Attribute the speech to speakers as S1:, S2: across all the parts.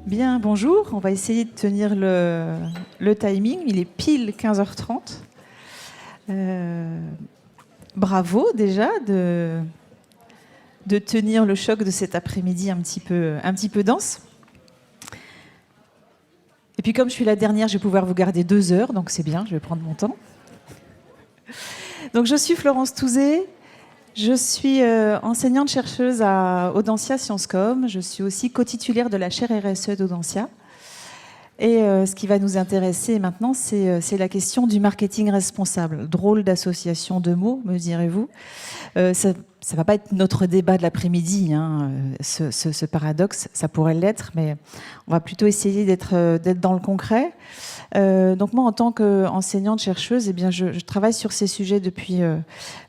S1: Bien, bonjour. On va essayer de tenir le timing. Il est pile 15h30. Bravo déjà de tenir le choc de cet après-midi un petit peu dense. Et puis comme je suis la dernière, je vais pouvoir vous garder 2 heures, donc c'est bien, je vais prendre mon temps. Donc je suis Florence Touzé. Je suis enseignante-chercheuse à Audencia Sciences Com. Je suis aussi co-titulaire de la chaire RSE d'Audencia. Et ce qui va nous intéresser maintenant, c'est la question du marketing responsable. Drôle d'association de mots, me direz-vous. Ça ne va pas être notre débat de l'après-midi, hein, ce paradoxe. Ça pourrait l'être, mais on va plutôt essayer d'être dans le concret. Donc moi, en tant qu'enseignante-chercheuse, eh bien, je travaille sur ces sujets depuis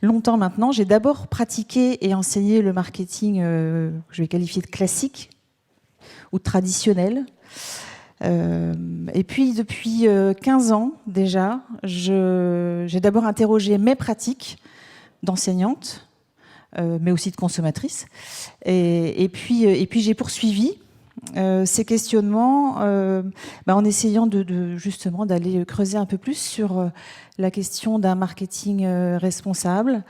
S1: longtemps maintenant. J'ai d'abord pratiqué et enseigné le marketing que je vais qualifier de classique ou traditionnel. Et puis, depuis 15 ans déjà, j'ai d'abord interrogé mes pratiques d'enseignante, mais aussi de consommatrice. Et puis j'ai poursuivi ces questionnements en essayant justement d'aller creuser un peu plus sur la question d'un marketing responsable.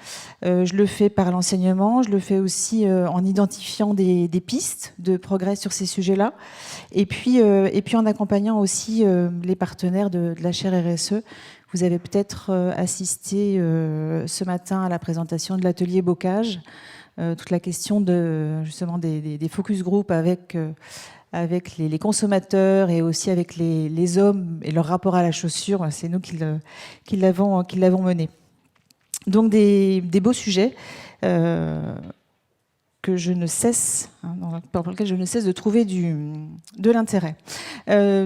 S1: Je le fais par l'enseignement, je le fais aussi en identifiant des pistes de progrès sur ces sujets-là, et puis en accompagnant aussi les partenaires de la chaire RSE. Vous avez peut-être assisté ce matin à la présentation de l'atelier bocage, toute la question justement des focus group avec les consommateurs et aussi avec les hommes et leur rapport à la chaussure. C'est nous qui l'avons mené. Donc des beaux sujets que je ne cesse, pour lesquels je ne cesse de trouver de l'intérêt.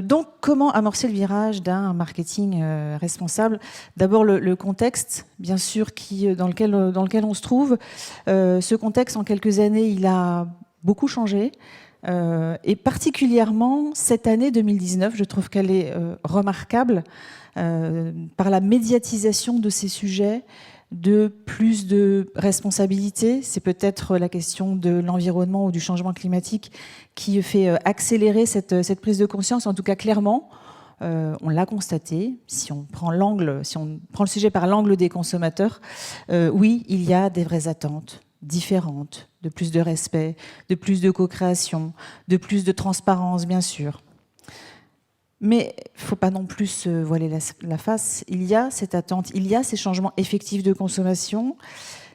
S1: Donc, comment amorcer le virage d'un marketing responsable ? D'abord, le contexte, bien sûr, dans lequel on se trouve. Ce contexte, en quelques années, il a beaucoup changé. Et particulièrement cette année 2019, je trouve qu'elle est remarquable par la médiatisation de ces sujets, de plus de responsabilité. C'est peut-être la question de l'environnement ou du changement climatique qui fait accélérer cette prise de conscience. En tout cas, clairement, on l'a constaté. Si on prend le sujet par l'angle des consommateurs, oui, il y a des vraies attentes différentes, de plus de respect, de plus de co-création, de plus de transparence, bien sûr. Mais il ne faut pas non plus se voiler la face. Il y a cette attente, il y a ces changements effectifs de consommation.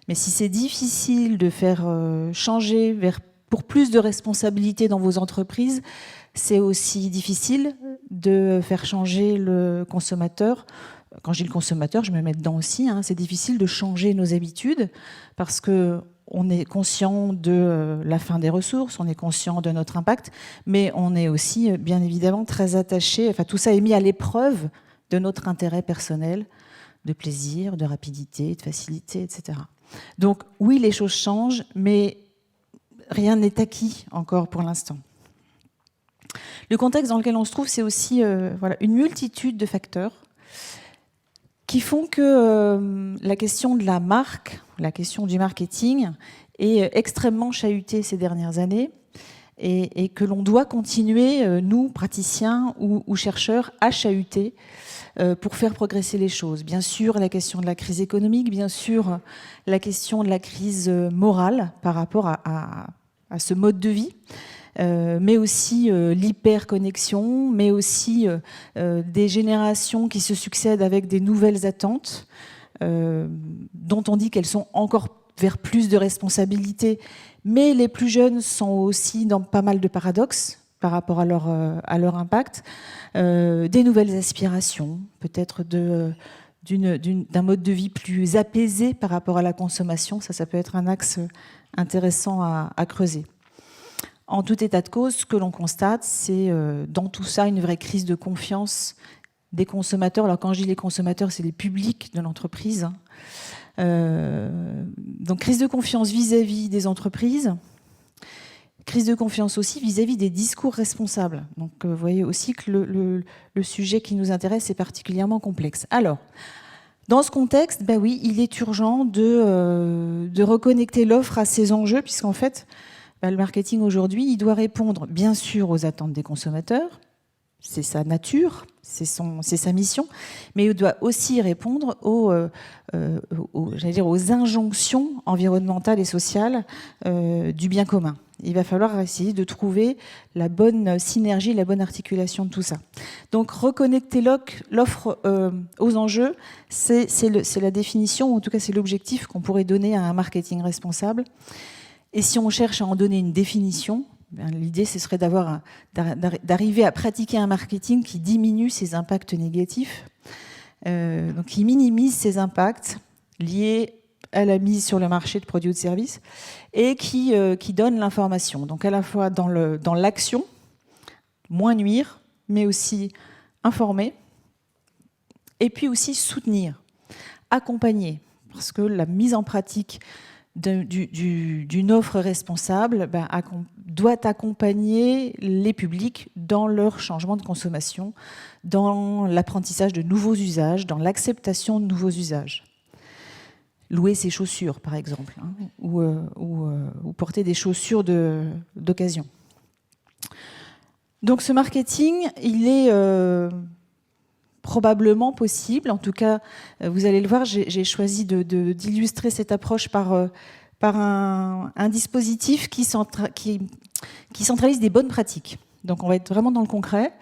S1: Mais si c'est difficile de faire changer pour plus de responsabilité dans vos entreprises, c'est aussi difficile de faire changer le consommateur. Quand je dis le consommateur, je me mets dedans aussi. C'est difficile de changer nos habitudes parce qu'on est conscient de la fin des ressources, on est conscient de notre impact, mais on est aussi, bien évidemment, très attaché. Enfin, tout ça est mis à l'épreuve de notre intérêt personnel, de plaisir, de rapidité, de facilité, etc. Donc, oui, les choses changent, mais rien n'est acquis encore pour l'instant. Le contexte dans lequel on se trouve, c'est aussi une multitude de facteurs qui font que la question de la marque, la question du marketing est extrêmement chahutée ces dernières années et que l'on doit continuer, nous, praticiens ou chercheurs, à chahuter pour faire progresser les choses. Bien sûr, la question de la crise économique, bien sûr, la question de la crise morale par rapport à ce mode de vie, mais aussi l'hyperconnexion, mais aussi des générations qui se succèdent avec des nouvelles attentes, dont on dit qu'elles sont encore vers plus de responsabilité, mais les plus jeunes sont aussi dans pas mal de paradoxes par rapport à leur impact, des nouvelles aspirations, peut-être d'un mode de vie plus apaisé par rapport à la consommation. Ça peut être un axe intéressant à creuser. En tout état de cause, ce que l'on constate, c'est dans tout ça une vraie crise de confiance des consommateurs. Alors quand je dis les consommateurs, c'est les publics de l'entreprise. Donc crise de confiance vis-à-vis des entreprises, crise de confiance aussi vis-à-vis des discours responsables. Donc vous voyez aussi que le sujet qui nous intéresse est particulièrement complexe. Alors, dans ce contexte, oui, il est urgent de reconnecter l'offre à ces enjeux, puisqu'en fait, le marketing aujourd'hui, il doit répondre bien sûr aux attentes des consommateurs, c'est sa nature, c'est sa mission, mais il doit aussi répondre aux injonctions environnementales et sociales du bien commun. Il va falloir essayer de trouver la bonne synergie, la bonne articulation de tout ça. Donc reconnecter l'offre aux enjeux, c'est la définition, ou en tout cas c'est l'objectif qu'on pourrait donner à un marketing responsable. Et si on cherche à en donner une définition, l'idée, ce serait d'arriver à pratiquer un marketing qui diminue ses impacts négatifs, donc qui minimise ses impacts liés à la mise sur le marché de produits ou de services, et qui donne l'information. Donc à la fois dans l'action, moins nuire, mais aussi informer, et puis aussi soutenir, accompagner, parce que la mise en pratique d'une offre responsable doit accompagner les publics dans leur changement de consommation, dans l'apprentissage de nouveaux usages, dans l'acceptation de nouveaux usages. Louer ses chaussures, par exemple, hein, ou porter des chaussures d'occasion. Donc ce marketing, il est probablement possible. En tout cas, vous allez le voir, j'ai choisi d'illustrer cette approche par un dispositif qui centralise des bonnes pratiques. Donc on va être vraiment dans le concret.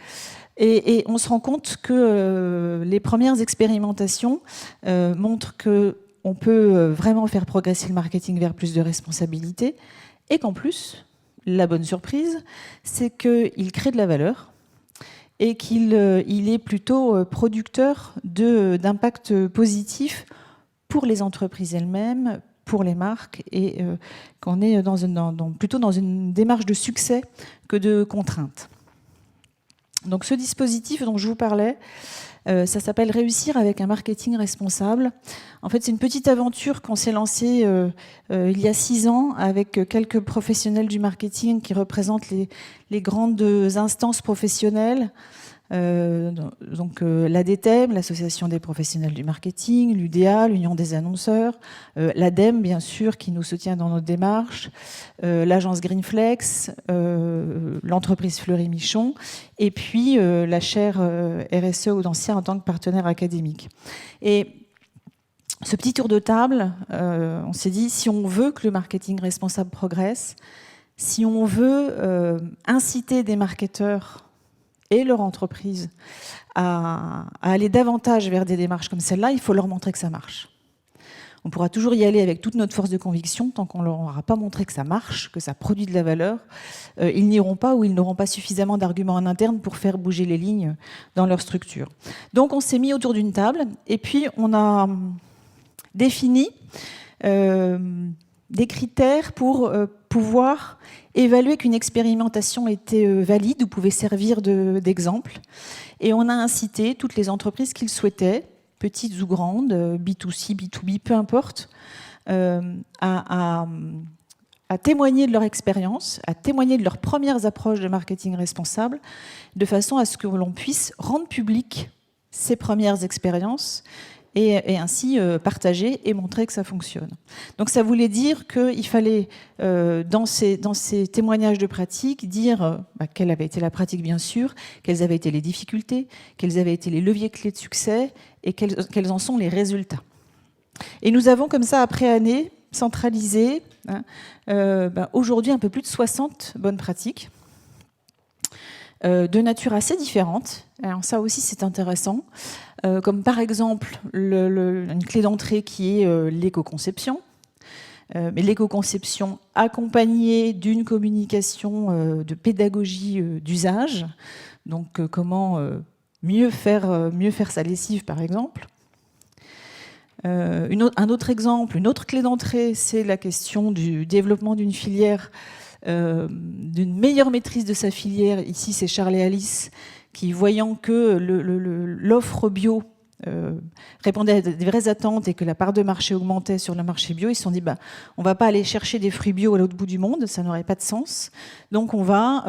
S1: Et on se rend compte que les premières expérimentations montrent qu'on peut vraiment faire progresser le marketing vers plus de responsabilité, et qu'en plus, la bonne surprise, c'est qu'il crée de la valeur, et qu'il est plutôt producteur d'impact positif pour les entreprises elles-mêmes, pour les marques, et qu'on est plutôt dans une démarche de succès que de contrainte. Donc ce dispositif dont je vous parlais, ça s'appelle Réussir avec un marketing responsable. En fait, c'est une petite aventure qu'on s'est lancée il y a 6 ans avec quelques professionnels du marketing qui représentent les grandes instances professionnelles. L'ADTEM, l'Association des professionnels du marketing, l'UDA, l'Union des annonceurs, l'ADEME, bien sûr, qui nous soutient dans notre démarche, l'agence Greenflex, l'entreprise Fleury Michon, et puis la chaire RSE Audencia en tant que partenaire académique. Et ce petit tour de table, on s'est dit, si on veut que le marketing responsable progresse, si on veut inciter des marketeurs et leur entreprise à aller davantage vers des démarches comme celle-là, il faut leur montrer que ça marche. On pourra toujours y aller avec toute notre force de conviction, tant qu'on ne leur aura pas montré que ça marche, que ça produit de la valeur, ils n'iront pas, ou ils n'auront pas suffisamment d'arguments en interne pour faire bouger les lignes dans leur structure. Donc on s'est mis autour d'une table, et puis on a défini des critères pour pouvoir évaluer qu'une expérimentation était valide ou pouvait servir d'exemple. Et on a incité toutes les entreprises qui le souhaitaient, petites ou grandes, B2C, B2B, peu importe, à témoigner de leur expérience, à témoigner de leurs premières approches de marketing responsable, de façon à ce que l'on puisse rendre public ces premières expériences et ainsi partager et montrer que ça fonctionne. Donc ça voulait dire qu'il fallait, dans ces témoignages de pratique, dire quelle avait été la pratique bien sûr, quelles avaient été les difficultés, quels avaient été les leviers clés de succès et quels en sont les résultats. Et nous avons comme ça, après année, centralisé aujourd'hui un peu plus de 60 bonnes pratiques de nature assez différente. Alors ça aussi c'est intéressant, comme par exemple une clé d'entrée qui est l'éco-conception, mais l'éco-conception accompagnée d'une communication de pédagogie d'usage, donc comment mieux faire sa lessive par exemple. Un autre exemple, une autre clé d'entrée, c'est la question du développement d'une filière, d'une meilleure maîtrise de sa filière. Ici, c'est Charles et Alice qui, voyant que l'offre bio répondait à des vraies attentes et que la part de marché augmentait sur le marché bio, ils se sont dit on ne va pas aller chercher des fruits bio à l'autre bout du monde, ça n'aurait pas de sens. Donc on va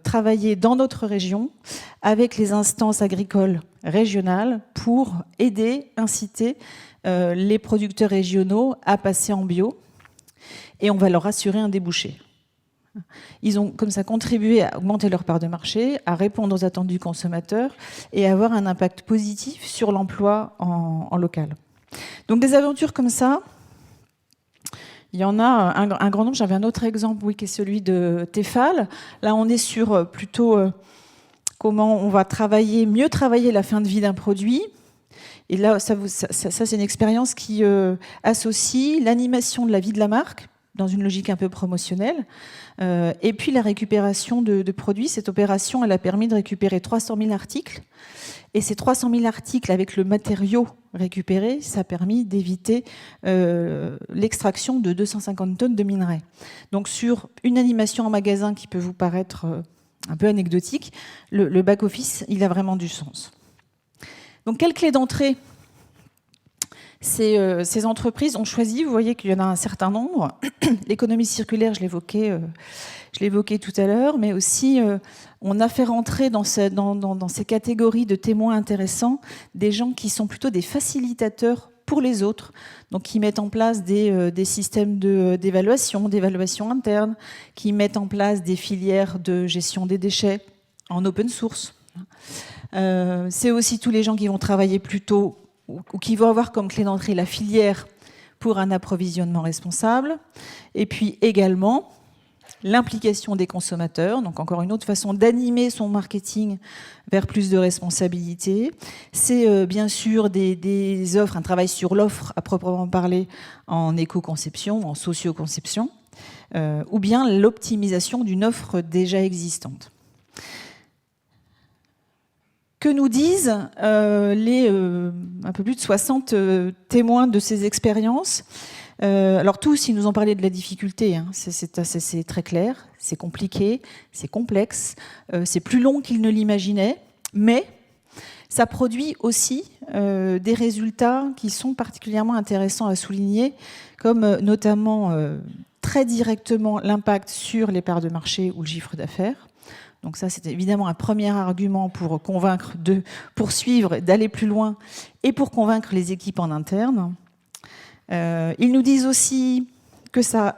S1: travailler dans notre région avec les instances agricoles régionales pour aider, inciter les producteurs régionaux à passer en bio, et on va leur assurer un débouché. Ils ont comme ça contribué à augmenter leur part de marché, à répondre aux attentes du consommateur et à avoir un impact positif sur l'emploi en local. Donc des aventures comme ça, il y en a un grand nombre. J'avais un autre exemple, oui, qui est celui de Tefal. Là, on est sur plutôt comment on va mieux travailler la fin de vie d'un produit. Et là, ça c'est une expérience qui associe l'animation de la vie de la marque dans une logique un peu promotionnelle, et puis la récupération de produits. Cette opération, elle a permis de récupérer 300 000 articles. Et ces 300 000 articles avec le matériau récupéré, ça a permis d'éviter l'extraction de 250 tonnes de minerais. Donc sur une animation en magasin qui peut vous paraître un peu anecdotique, le back-office, il a vraiment du sens. Donc quelle clé d'entrée ces entreprises ont choisi? Vous voyez qu'il y en a un certain nombre. L'économie circulaire, je l'évoquais tout à l'heure, mais aussi on a fait rentrer dans ces catégories de témoins intéressants des gens qui sont plutôt des facilitateurs pour les autres, donc qui mettent en place des systèmes d'évaluation interne, qui mettent en place des filières de gestion des déchets en open source. C'est aussi tous les gens qui vont travailler plutôt ou qui vont avoir comme clé d'entrée la filière pour un approvisionnement responsable, et puis également l'implication des consommateurs, donc encore une autre façon d'animer son marketing vers plus de responsabilité. C'est bien sûr des offres, un travail sur l'offre à proprement parler en éco-conception, en socio-conception, ou bien l'optimisation d'une offre déjà existante. Que nous disent les un peu plus de 60 témoins de ces expériences? Alors tous, ils nous ont parlé de la difficulté, hein. C'est très clair, c'est compliqué, c'est complexe, c'est plus long qu'ils ne l'imaginaient, mais ça produit aussi des résultats qui sont particulièrement intéressants à souligner, comme notamment très directement l'impact sur les parts de marché ou le chiffre d'affaires. Donc ça, c'est évidemment un premier argument pour convaincre de poursuivre, d'aller plus loin et pour convaincre les équipes en interne. Ils nous disent aussi que ça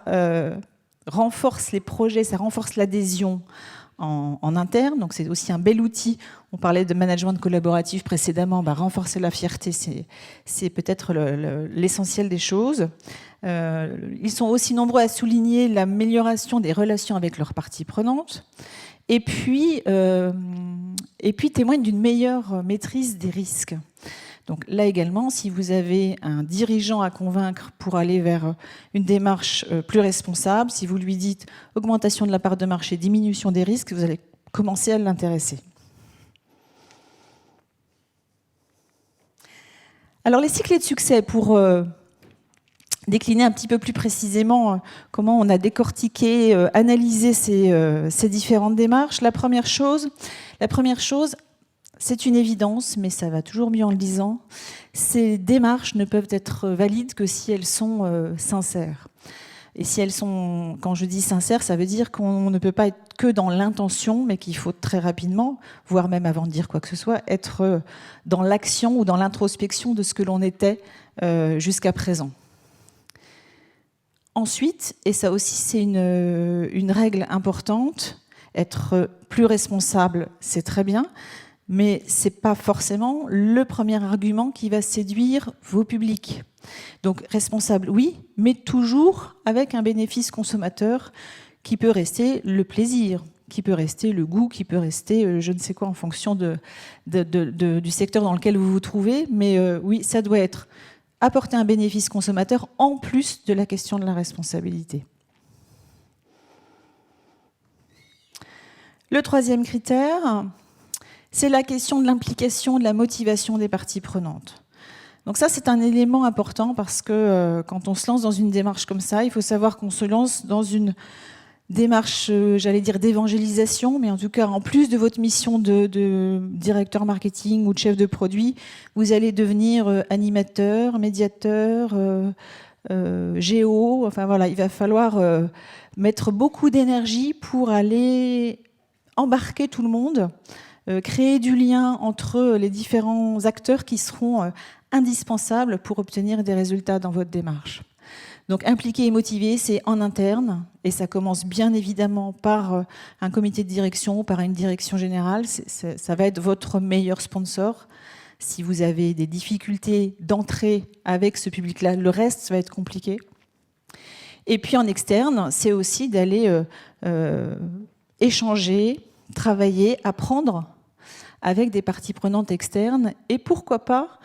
S1: renforce les projets, ça renforce l'adhésion en interne. Donc c'est aussi un bel outil. On parlait de management collaboratif précédemment. Renforcer la fierté, c'est peut-être l'essentiel des choses. Ils sont aussi nombreux à souligner l'amélioration des relations avec leurs parties prenantes. Et puis témoignent d'une meilleure maîtrise des risques. Donc là également, si vous avez un dirigeant à convaincre pour aller vers une démarche plus responsable, si vous lui dites augmentation de la part de marché, diminution des risques, vous allez commencer à l'intéresser. Alors les 6 clés de succès pour décliner un petit peu plus précisément comment on a décortiqué, analysé ces différentes démarches. La première chose, c'est une évidence, mais ça va toujours mieux en le disant, ces démarches ne peuvent être valides que si elles sont sincères. Et si elles sont, quand je dis sincères, ça veut dire qu'on ne peut pas être que dans l'intention, mais qu'il faut très rapidement, voire même avant de dire quoi que ce soit, être dans l'action ou dans l'introspection de ce que l'on était jusqu'à présent. Ensuite, et ça aussi c'est une règle importante, être plus responsable, c'est très bien, mais ce n'est pas forcément le premier argument qui va séduire vos publics. Donc responsable, oui, mais toujours avec un bénéfice consommateur qui peut rester le plaisir, qui peut rester le goût, qui peut rester je ne sais quoi en fonction du secteur dans lequel vous vous trouvez, mais oui, ça doit être apporter un bénéfice consommateur en plus de la question de la responsabilité. Le troisième critère, c'est la question de l'implication, de la motivation des parties prenantes. Donc ça, c'est un élément important parce que quand on se lance dans une démarche comme ça, il faut savoir qu'on se lance dans une démarche, j'allais dire, d'évangélisation, mais en tout cas, en plus de votre mission de directeur marketing ou de chef de produit, vous allez devenir animateur, médiateur, géo, enfin voilà, il va falloir mettre beaucoup d'énergie pour aller embarquer tout le monde, créer du lien entre les différents acteurs qui seront indispensables pour obtenir des résultats dans votre démarche. Donc impliquer et motiver, c'est en interne, et ça commence bien évidemment par un comité de direction, par une direction générale. Ça va être votre meilleur sponsor. Si vous avez des difficultés d'entrée avec ce public-là, le reste, ça va être compliqué. Et puis en externe, c'est aussi d'aller échanger, travailler, apprendre avec des parties prenantes externes. Et pourquoi pas,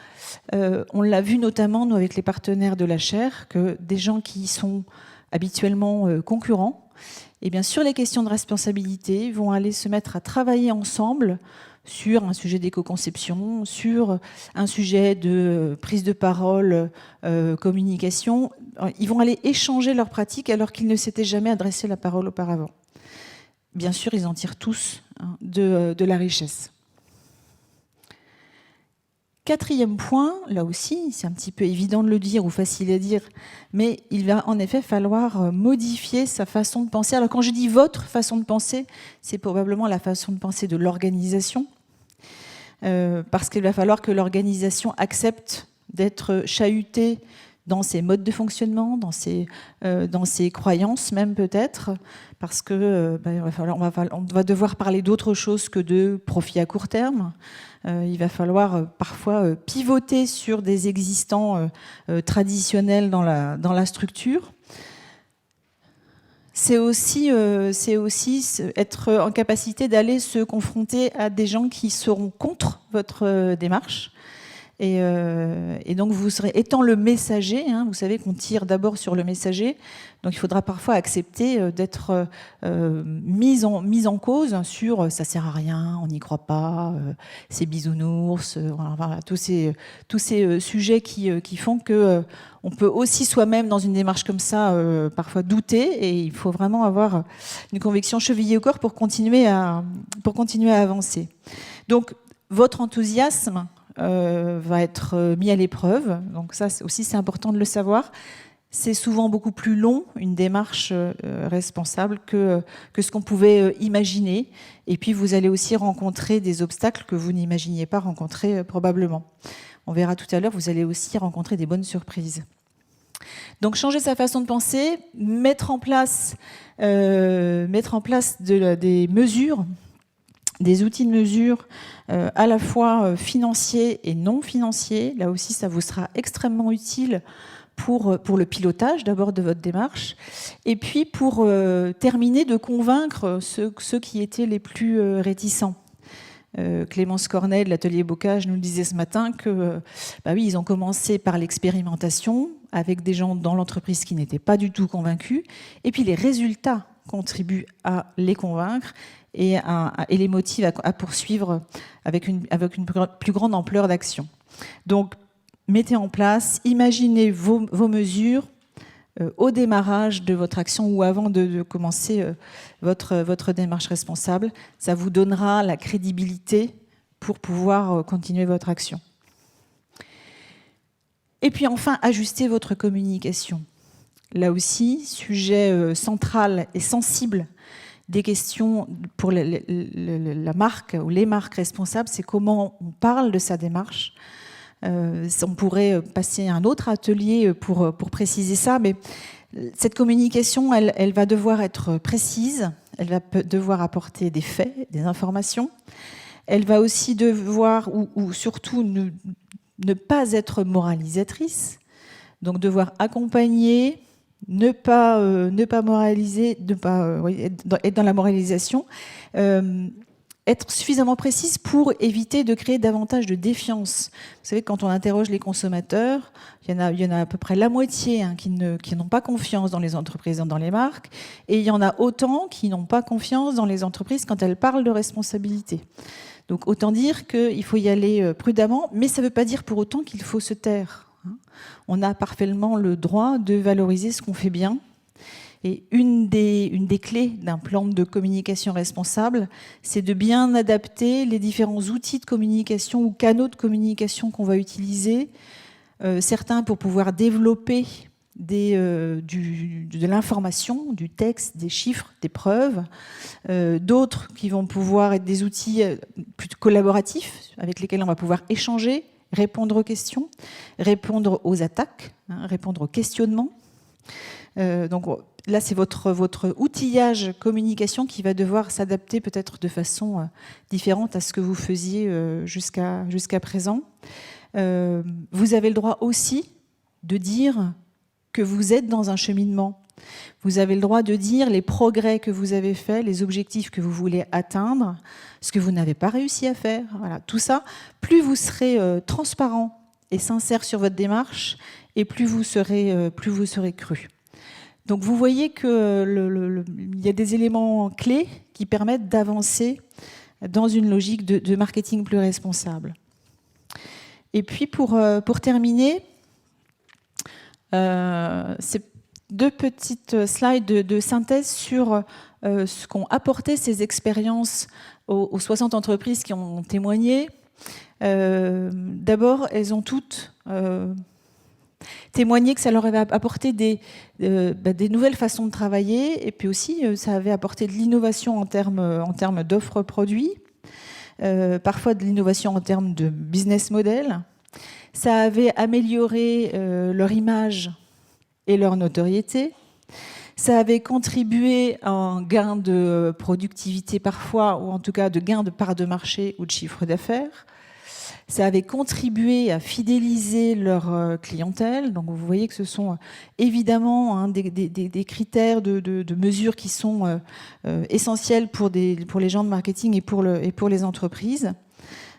S1: on l'a vu notamment nous, avec les partenaires de la chaire, que des gens qui sont habituellement concurrents, et bien sur les questions de responsabilité, vont aller se mettre à travailler ensemble sur un sujet d'éco-conception, sur un sujet de prise de parole, communication. Ils vont aller échanger leurs pratiques alors qu'ils ne s'étaient jamais adressé la parole auparavant. Bien sûr, ils en tirent tous de la richesse. Quatrième point, là aussi, c'est un petit peu évident de le dire ou facile à dire, mais il va en effet falloir modifier sa façon de penser. Alors quand je dis votre façon de penser, c'est probablement la façon de penser de l'organisation, parce qu'il va falloir que l'organisation accepte d'être chahutée dans ses modes de fonctionnement, dans ses croyances même peut-être, parce que on va devoir parler d'autre chose que de profit à court terme. Il va falloir parfois pivoter sur des existants traditionnels dans la structure. C'est aussi être en capacité d'aller se confronter à des gens qui seront contre votre démarche. Et donc vous serez, étant le messager, vous savez qu'on tire d'abord sur le messager, donc il faudra parfois accepter d'être mis en cause sur ça sert à rien, on n'y croit pas, c'est bisounours, voilà, tous ces sujets qui font que on peut aussi soi-même dans une démarche comme ça parfois douter, et il faut vraiment avoir une conviction chevillée au corps pour continuer à avancer. Donc votre enthousiasme va être mis à l'épreuve. Donc ça aussi, c'est important de le savoir. C'est souvent beaucoup plus long, une démarche responsable, que ce qu'on pouvait imaginer. Et puis, vous allez aussi rencontrer des obstacles que vous n'imaginiez pas rencontrer probablement. On verra tout à l'heure, vous allez aussi rencontrer des bonnes surprises. Donc, changer sa façon de penser, mettre en place des mesures, des outils de mesure à la fois financiers et non financiers. Là aussi, ça vous sera extrêmement utile pour le pilotage d'abord de votre démarche, et puis pour terminer de convaincre ceux qui étaient les plus réticents. Clémence Cornet de l'atelier Bocage nous disait ce matin que oui, ils ont commencé par l'expérimentation avec des gens dans l'entreprise qui n'étaient pas du tout convaincus, et puis les résultats contribuent à les convaincre et les motive à poursuivre avec une plus grande ampleur d'action. Donc, mettez en place, imaginez vos mesures au démarrage de votre action ou avant de commencer votre démarche responsable. Ça vous donnera la crédibilité pour pouvoir continuer votre action. Et puis enfin, ajustez votre communication. Là aussi, sujet central et sensible des questions pour la marque ou les marques responsables, c'est comment on parle de sa démarche. On pourrait passer à un autre atelier pour préciser ça, mais cette communication, elle va devoir être précise, elle va devoir apporter des faits, des informations. Elle va aussi devoir, ou surtout, ne pas être moralisatrice, donc devoir accompagner, ne pas moraliser, être dans la moralisation, être suffisamment précise pour éviter de créer davantage de défiance. Vous savez, quand on interroge les consommateurs, il y en a à peu près la moitié qui n'ont pas confiance dans les entreprises, dans les marques, et il y en a autant qui n'ont pas confiance dans les entreprises quand elles parlent de responsabilité. Donc autant dire qu'il faut y aller prudemment, mais ça ne veut pas dire pour autant qu'il faut se taire. On a parfaitement le droit de valoriser ce qu'on fait bien. Et une des clés d'un plan de communication responsable, c'est de bien adapter les différents outils de communication ou canaux de communication qu'on va utiliser. Certains pour pouvoir développer de l'information, du texte, des chiffres, des preuves. D'autres qui vont pouvoir être des outils plus collaboratifs avec lesquels on va pouvoir échanger, répondre aux questions, répondre aux attaques, répondre aux questionnements. Donc là, c'est votre outillage communication qui va devoir s'adapter peut-être de façon différente à ce que vous faisiez jusqu'à présent. Vous avez le droit aussi de dire que vous êtes dans un cheminement. Vous avez le droit de dire les progrès que vous avez faits, les objectifs que vous voulez atteindre, ce que vous n'avez pas réussi à faire. Voilà, tout ça, plus vous serez transparent et sincère sur votre démarche, et plus vous serez cru. Donc vous voyez qu'il y a des éléments clés qui permettent d'avancer dans une logique de marketing plus responsable. Et puis pour terminer, c'est 2 petites slides de synthèse sur ce qu'ont apporté ces expériences aux 60 entreprises qui ont témoigné. D'abord, elles ont toutes témoigné que ça leur avait apporté des nouvelles façons de travailler, et puis aussi ça avait apporté de l'innovation en termes d'offres produits, parfois de l'innovation en termes de business model. Ça avait amélioré leur image et leur notoriété. Ça avait contribué à un gain de productivité parfois, ou en tout cas de gain de part de marché ou de chiffre d'affaires. Ça avait contribué à fidéliser leur clientèle. Donc vous voyez que ce sont évidemment des critères de mesure qui sont essentiels pour les gens de marketing et pour les entreprises.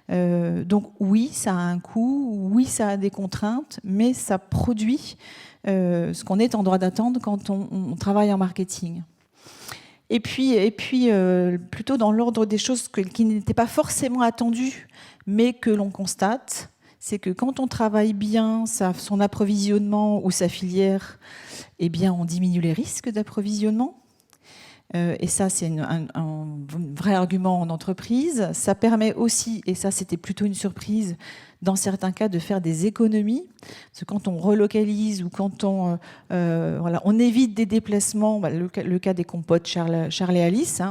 S1: Donc oui, ça a un coût, oui, ça a des contraintes, mais ça produit ce qu'on est en droit d'attendre quand on travaille en marketing. Et puis plutôt dans l'ordre des choses qui n'étaient pas forcément attendues, mais que l'on constate, c'est que quand on travaille bien son approvisionnement ou sa filière, eh bien on diminue les risques d'approvisionnement. Et ça, c'est un vrai argument en entreprise. Ça permet aussi, et ça c'était plutôt une surprise, dans certains cas de faire des économies. Parce que quand on relocalise ou quand on évite des déplacements, le cas des compotes Charles et Alice,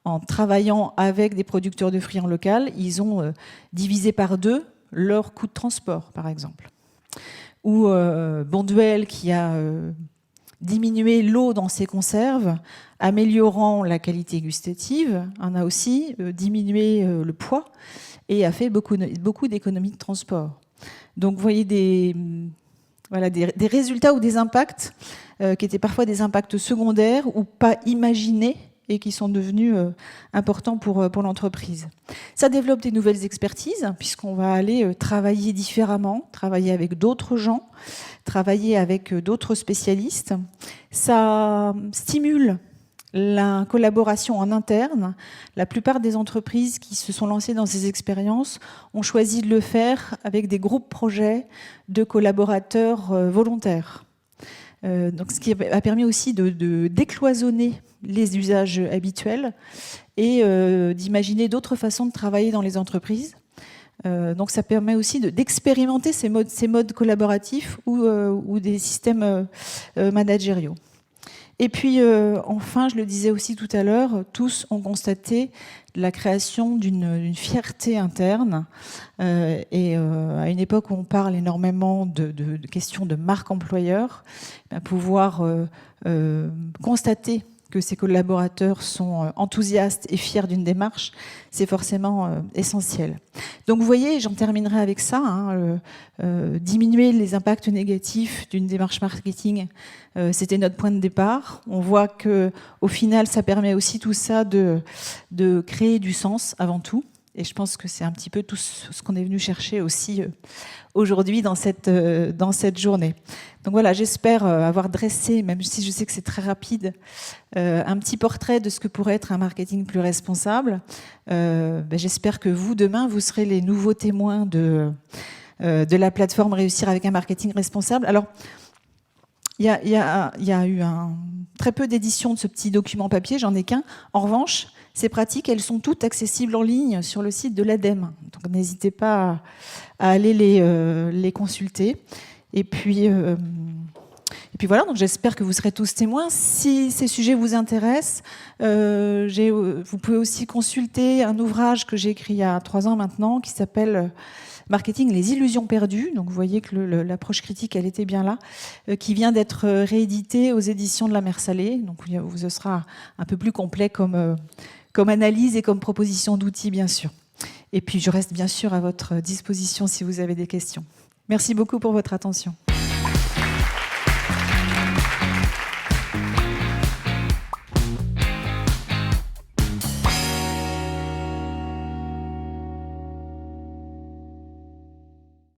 S1: en travaillant avec des producteurs de fruits en local, ils ont divisé par 2 leur coût de transport, par exemple. Ou Bonduelle qui a diminué l'eau dans ses conserves, améliorant la qualité gustative, en a aussi diminué le poids et a fait beaucoup d'économies de transport. Donc vous voyez des résultats ou des impacts qui étaient parfois des impacts secondaires ou pas imaginés et qui sont devenus importants pour l'entreprise. Ça développe des nouvelles expertises, puisqu'on va aller travailler différemment, travailler avec d'autres gens, travailler avec d'autres spécialistes. Ça stimule la collaboration en interne. La plupart des entreprises qui se sont lancées dans ces expériences ont choisi de le faire avec des groupes projets de collaborateurs volontaires. Donc, ce qui a permis aussi de décloisonner les usages habituels et d'imaginer d'autres façons de travailler dans les entreprises. Donc ça permet aussi d'expérimenter ces modes collaboratifs ou des systèmes managériaux. Et puis enfin, je le disais aussi tout à l'heure, tous ont constaté la création d'une fierté interne. Et à une époque où on parle énormément de questions de marque employeur, pouvoir constater que ces collaborateurs sont enthousiastes et fiers d'une démarche, c'est forcément essentiel. Donc vous voyez, j'en terminerai avec ça, diminuer les impacts négatifs d'une démarche marketing, c'était notre point de départ. On voit qu'au final, ça permet aussi tout ça de créer du sens avant tout. Et je pense que c'est un petit peu tout ce qu'on est venu chercher aussi aujourd'hui dans cette journée. Donc voilà, j'espère avoir dressé, même si je sais que c'est très rapide, un petit portrait de ce que pourrait être un marketing plus responsable. J'espère que vous, demain, vous serez les nouveaux témoins de la plateforme Réussir avec un marketing responsable. Alors, il y a eu très peu d'éditions de ce petit document papier, j'en ai qu'un. En revanche, ces pratiques, elles sont toutes accessibles en ligne sur le site de l'ADEME. Donc n'hésitez pas à aller les consulter. Et puis puis voilà, donc j'espère que vous serez tous témoins. Si ces sujets vous intéressent, vous pouvez aussi consulter un ouvrage que j'ai écrit il y a 3 ans maintenant, qui s'appelle Marketing, les illusions perdues. Donc vous voyez que l'approche critique, elle était bien là, qui vient d'être réédité aux éditions de la Mer Salée. Donc ce sera un peu plus complet comme analyse et comme proposition d'outils, bien sûr. Et puis je reste bien sûr à votre disposition si vous avez des questions. Merci beaucoup pour votre attention.